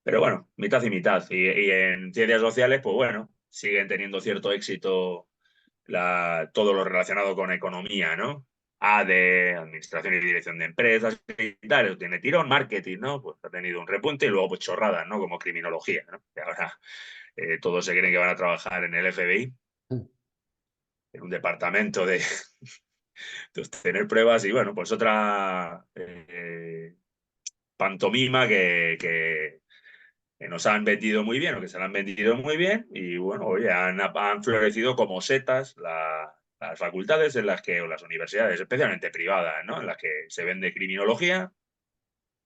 Pero bueno, mitad y mitad. Y en ciencias sociales, pues bueno, siguen teniendo cierto éxito todo lo relacionado con economía, ¿no? A de administración y dirección de empresas y tal, tiene tirón, marketing, ¿no? Pues ha tenido un repunte y luego pues chorradas, ¿no? Como criminología, ¿no? Que ahora todos se creen que van a trabajar en el FBI, en un departamento de entonces, tener pruebas y bueno, pues otra pantomima que nos han vendido muy bien o que se la han vendido muy bien y bueno, oye, han florecido como setas las facultades en las que, o las universidades, especialmente privadas, ¿no? En las que se vende criminología,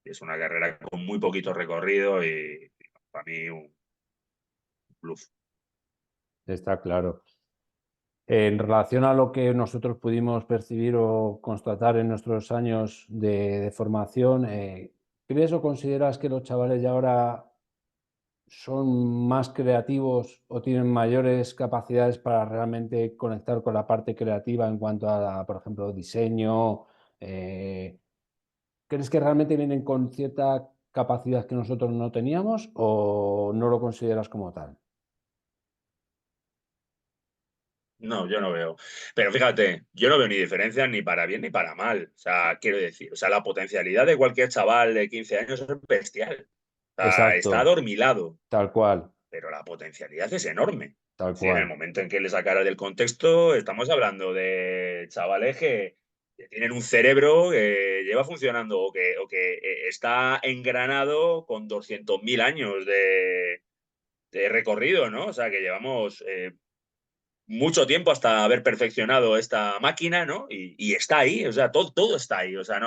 y es una carrera con muy poquito recorrido y para mí un bluff. Está claro. En relación a lo que nosotros pudimos percibir o constatar en nuestros años de formación, ¿crees o consideras que los chavales de ahora son más creativos o tienen mayores capacidades para realmente conectar con la parte creativa en cuanto a, por ejemplo, diseño? Eh, ¿Crees que realmente vienen con cierta capacidad que nosotros no teníamos o no lo consideras como tal? No, yo no veo. Pero fíjate, yo no veo ni diferencia ni para bien ni para mal. O sea, quiero decir, o sea, la potencialidad de cualquier chaval de 15 años es bestial. O sea, está Exacto, adormilado, tal cual, pero la potencialidad es enorme. tal Sí, en el cual. momento en que le sacaras del contexto, estamos hablando de chavales que tienen un cerebro que lleva funcionando o que está engranado con 200.000 años de recorrido, ¿no? O sea, que llevamos mucho tiempo hasta haber perfeccionado esta máquina, ¿no? Y está ahí, o sea, todo está ahí. O sea,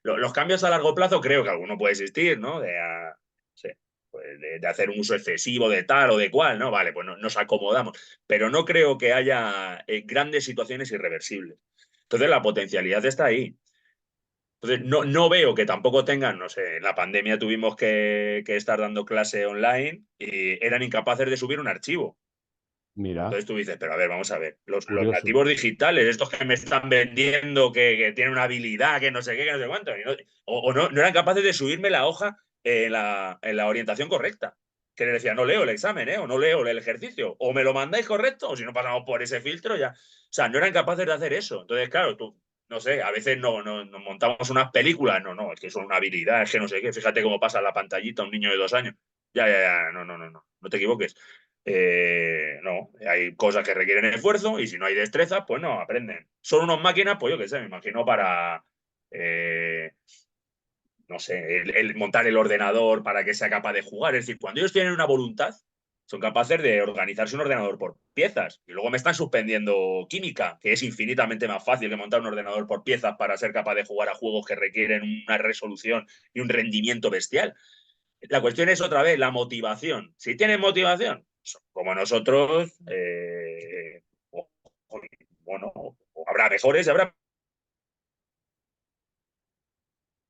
los cambios a largo plazo creo que alguno puede existir, ¿no? No sé, pues de hacer un uso excesivo de tal o de cual, ¿no? Vale, pues nos acomodamos. Pero no creo que haya grandes situaciones irreversibles. Entonces, la potencialidad está ahí. Entonces, no veo que tampoco tengan, no sé, en la pandemia tuvimos que estar dando clase online y eran incapaces de subir un archivo. Mira, Entonces tú dices, pero a ver, vamos a ver, los curioso. nativos digitales, estos que me están vendiendo, que tienen una habilidad, que no sé qué, que no sé cuánto, o no eran capaces de subirme la hoja en la orientación correcta. Que les decía, no leo el examen, o no leo el ejercicio, o me lo mandáis correcto, o si no pasamos por ese filtro ya. O sea, no eran capaces de hacer eso. Entonces, claro, tú, no sé, a veces nos montamos unas películas, no, es que son una habilidad, es que no sé qué, fíjate cómo pasa la pantallita a un niño de 2 años. Ya, no te equivoques. No, hay cosas que requieren esfuerzo y si no hay destreza, pues no aprenden. Son unas máquinas, pues yo qué sé, me imagino para, no sé, el montar el ordenador para que sea capaz de jugar. Es decir, cuando ellos tienen una voluntad, son capaces de organizarse un ordenador por piezas. Y luego me están suspendiendo química, que es infinitamente más fácil que montar un ordenador por piezas para ser capaz de jugar a juegos que requieren una resolución y un rendimiento bestial. La cuestión es otra vez la motivación. Si tienes motivación, como nosotros, bueno, habrá mejores y habrá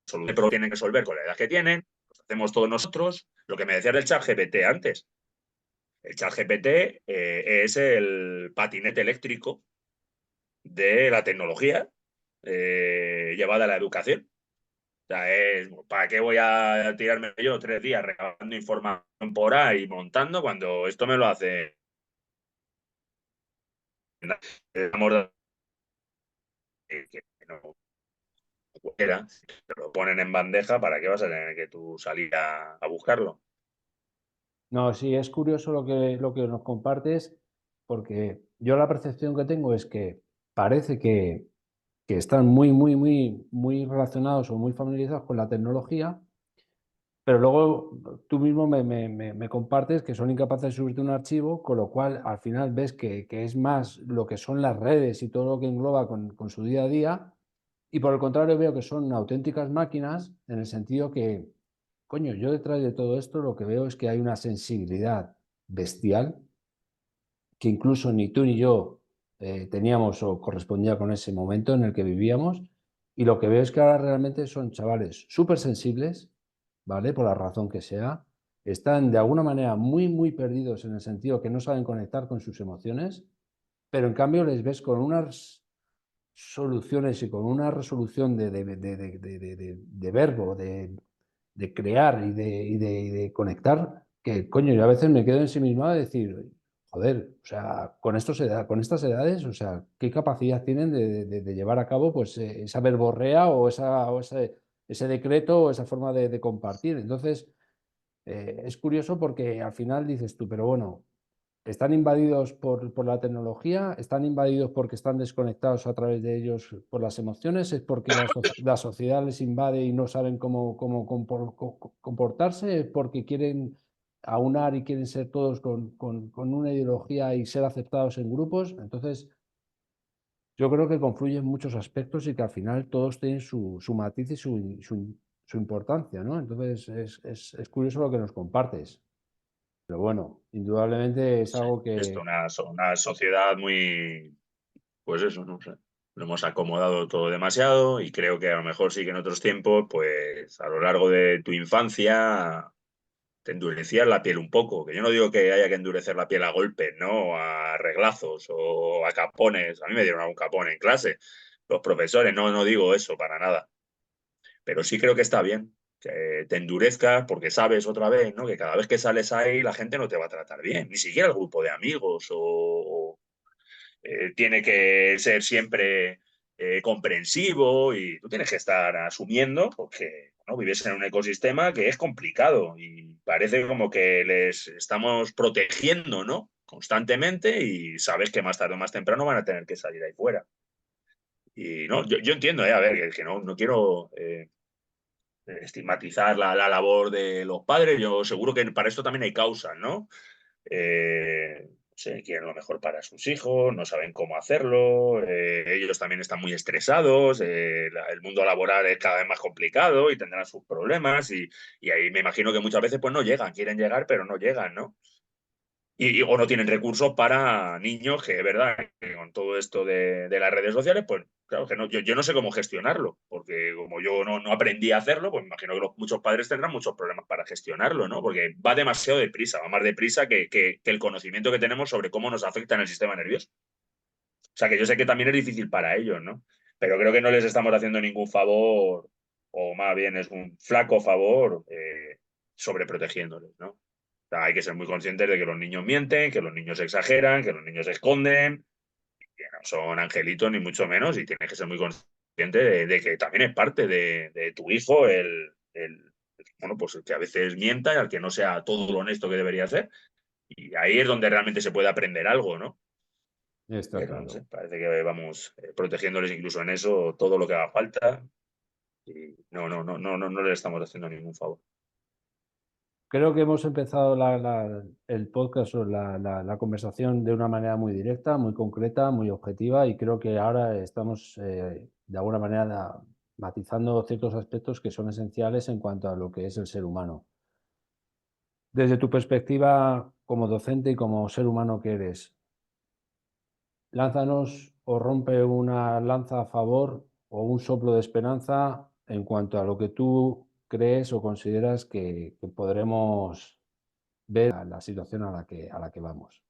soluciones, pero tienen que resolver con la edad que tienen. Lo hacemos todos nosotros. Lo que me decías del chat GPT antes. El chat GPT es el patinete eléctrico de la tecnología llevada a la educación. sea, ¿para qué voy a tirarme yo 3 días recabando información por ahí y montando cuando esto me lo hace el amor que no cualquiera? Si te lo ponen en bandeja, ¿para qué vas a tener que tú salir a buscarlo? No, sí, es curioso lo que nos compartes, porque yo la percepción que tengo es que parece que están muy relacionados o muy familiarizados con la tecnología, pero luego tú mismo me compartes que son incapaces de subirte un archivo, con lo cual al final ves que es más lo que son las redes y todo lo que engloba con su día a día, y por el contrario veo que son auténticas máquinas en el sentido que, coño, yo detrás de todo esto lo que veo es que hay una sensibilidad bestial que incluso ni tú ni yo teníamos o correspondía con ese momento en el que vivíamos. Y lo que veo es que ahora realmente son chavales súper sensibles, ¿vale? Por la razón que sea. Están de alguna manera muy perdidos en el sentido que no saben conectar con sus emociones, pero en cambio les ves con unas soluciones y con una resolución de verbo, de crear y de conectar, que coño, yo a veces me quedo ensimismado de decir, joder, o sea, con estas edades, o sea, ¿qué capacidad tienen de llevar a cabo pues esa verborrea o ese decreto o esa forma de compartir? Entonces, es curioso porque al final dices tú, pero bueno, están invadidos por la tecnología, están invadidos porque están desconectados a través de ellos por las emociones, es porque la sociedad les invade y no saben cómo comportarse, es porque quieren aunar y quieren ser todos con una ideología y ser aceptados en grupos. Entonces, yo creo que confluyen muchos aspectos y que al final todos tienen su matiz y su importancia, ¿no? Entonces, es curioso lo que nos compartes. Pero bueno, indudablemente es Sí, algo esto que, una sociedad muy, pues eso, no sé. Lo hemos acomodado todo demasiado y creo que a lo mejor sí que en otros tiempos, pues a lo largo de tu infancia te endurecías la piel un poco. Que yo no digo que haya que endurecer la piel a golpes, ¿no? A reglazos o a capones. A mí me dieron algún capón en clase. Los profesores, no digo eso para nada. Pero sí creo que está bien que te endurezcas porque sabes otra vez, ¿no? Que cada vez que sales ahí la gente no te va a tratar bien, ni siquiera el grupo de amigos tiene que ser siempre comprensivo y tú tienes que estar asumiendo porque ¿no? Vives en un ecosistema que es complicado y parece como que les estamos protegiendo, ¿no? Constantemente y sabes que más tarde o más temprano van a tener que salir ahí fuera. Y no, yo entiendo, a ver, que no quiero estigmatizar la labor de los padres. Yo seguro que para esto también hay causas, ¿no? No sé, quieren lo mejor para sus hijos, no saben cómo hacerlo, ellos también están muy estresados, el mundo laboral es cada vez más complicado y tendrán sus problemas y ahí me imagino que muchas veces pues no llegan, quieren llegar pero no llegan, ¿no? O no tienen recursos para niños, que es verdad, que con todo esto de las redes sociales, pues claro que no, yo no sé cómo gestionarlo, porque como yo no aprendí a hacerlo, pues me imagino que muchos padres tendrán muchos problemas para gestionarlo, ¿no? Porque va demasiado deprisa, va más deprisa que el conocimiento que tenemos sobre cómo nos afecta en el sistema nervioso. O sea que yo sé que también es difícil para ellos, ¿no? Pero creo que no les estamos haciendo ningún favor, o más bien es un flaco favor sobreprotegiéndoles, ¿no? O sea, hay que ser muy conscientes de que los niños mienten, que los niños exageran, que los niños se esconden, que no son angelitos ni mucho menos, y tienes que ser muy consciente de que también es parte de tu hijo bueno, pues el que a veces mienta y al que no sea todo lo honesto que debería ser. Y ahí es donde realmente se puede aprender algo, ¿no? está Pero no sé, claro. parece que vamos protegiéndoles incluso en eso todo lo que haga falta y no le estamos haciendo ningún favor. Creo que hemos empezado el podcast o la conversación de una manera muy directa, muy concreta, muy objetiva y creo que ahora estamos de alguna manera matizando ciertos aspectos que son esenciales en cuanto a lo que es el ser humano. Desde tu perspectiva como docente y como ser humano que eres, lánzanos o rompe una lanza a favor o un soplo de esperanza en cuanto a lo que tú crees o consideras que podremos ver la situación a la que vamos.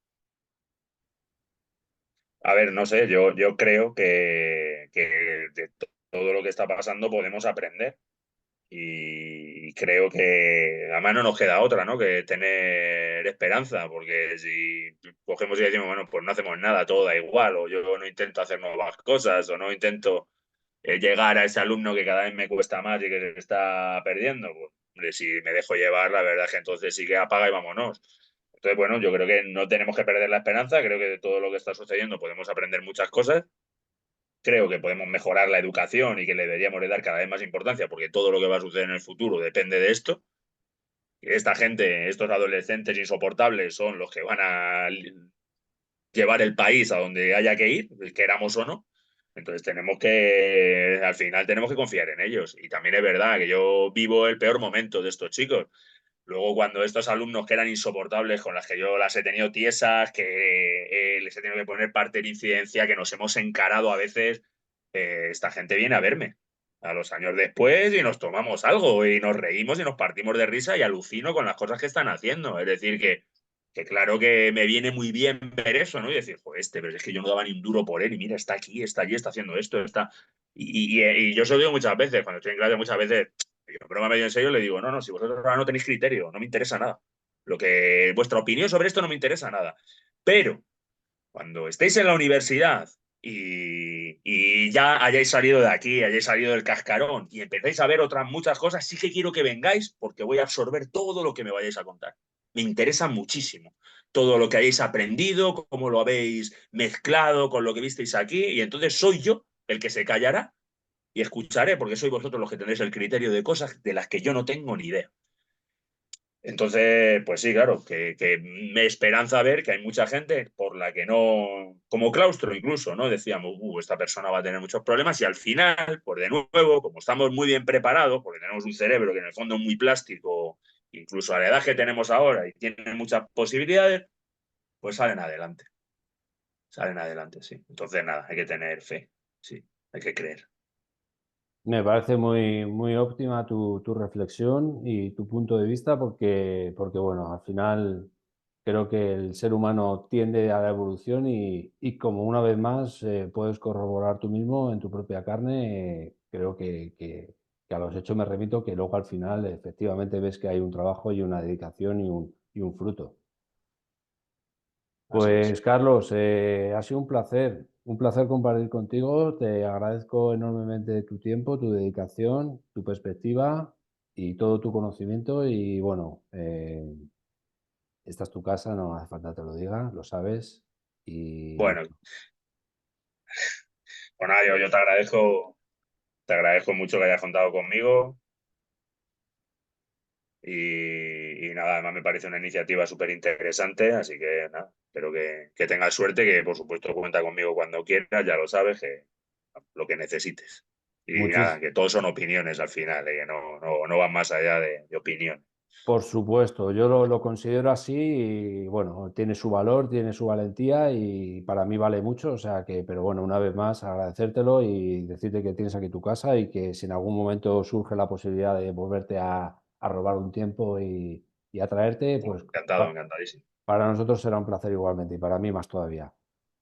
A ver, no sé, yo creo que de todo lo que está pasando podemos aprender. Y creo que además no nos queda otra, ¿no? Que tener esperanza, porque si cogemos y decimos, bueno, pues no hacemos nada, todo da igual, o yo no intento hacer nuevas cosas, o no intento llegar a ese alumno que cada vez me cuesta más y que se está perdiendo, pues hombre, si me dejo llevar, la verdad es que entonces sí que apaga y vámonos. Entonces, bueno, yo creo que no tenemos que perder la esperanza, creo que de todo lo que está sucediendo podemos aprender muchas cosas, creo que podemos mejorar la educación y que le deberíamos de dar cada vez más importancia, porque todo lo que va a suceder en el futuro depende de esto. Esta gente, estos adolescentes insoportables son los que van a llevar el país a donde haya que ir, queramos o no. Entonces tenemos que, al final tenemos que confiar en ellos. Y también es verdad que yo vivo el peor momento de estos chicos. Luego, cuando estos alumnos que eran insoportables, con las que yo las he tenido tiesas, que les he tenido que poner parte de incidencia, que nos hemos encarado a veces, esta gente viene a verme a los años después y nos tomamos algo y nos reímos y nos partimos de risa y alucino con las cosas que están haciendo. Es decir, que claro que me viene muy bien ver eso, ¿no? Y decir, joder, pero es que yo no daba ni un duro por él y mira, está aquí, está allí, está haciendo esto, está... Y yo se lo digo muchas veces, cuando estoy en clase muchas veces, yo en broma medio en serio le digo, no, no, si vosotros ahora no tenéis criterio, no me interesa nada. Vuestra opinión sobre esto no me interesa nada. Pero cuando estéis en la universidad y ya hayáis salido de aquí, hayáis salido del cascarón y empecéis a ver otras muchas cosas, sí que quiero que vengáis porque voy a absorber todo lo que me vayáis a contar. Me interesa muchísimo todo lo que hayáis aprendido, cómo lo habéis mezclado con lo que visteis aquí, y entonces soy yo el que se callará y escucharé, porque sois vosotros los que tendréis el criterio de cosas de las que yo no tengo ni idea. Entonces, pues sí, claro, que me esperanza ver que hay mucha gente por la que no, como claustro incluso, ¿no? Decíamos, esta persona va a tener muchos problemas y al final, pues de nuevo, como estamos muy bien preparados, porque tenemos un cerebro que en el fondo es muy plástico, incluso a la edad que tenemos ahora y tiene muchas posibilidades, pues salen adelante, sí. Entonces, nada, hay que tener fe, sí, hay que creer. Me parece muy, muy óptima tu reflexión y tu punto de vista porque, bueno, al final creo que el ser humano tiende a la evolución y como una vez más puedes corroborar tú mismo en tu propia carne, creo que a los hechos me remito, que luego al final efectivamente ves que hay un trabajo y una dedicación y un fruto. Así es. Pues Carlos, ha sido un placer compartir contigo. Te agradezco enormemente tu tiempo, tu dedicación, tu perspectiva y todo tu conocimiento. Y bueno, esta es tu casa, no hace falta que te lo diga, lo sabes. Y Bueno, pues nada, yo te agradezco mucho que hayas contado conmigo. Y nada, además me parece una iniciativa súper interesante, así que nada, espero que tengas suerte, que por supuesto cuenta conmigo cuando quieras, ya lo sabes, que lo que necesites. Y nada, muchis, que todos son opiniones al final, que no van más allá de opinión. por supuesto, yo lo considero así y bueno, tiene su valor, tiene su valentía y para mí vale mucho, o sea que, pero bueno, una vez más agradecértelo y decirte que tienes aquí tu casa y que si en algún momento surge la posibilidad de volverte a robar un tiempo y atraerte, pues Encantado, encantadísimo. para nosotros será un placer igualmente y para mí más todavía.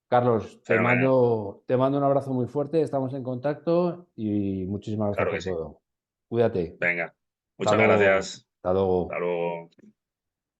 Carlos, te Fenomenal, mando, te mando un abrazo muy fuerte, estamos en contacto y muchísimas gracias claro que por sí. todo. Cuídate. Venga, Hasta muchas luego. gracias. Hasta luego. Hasta luego.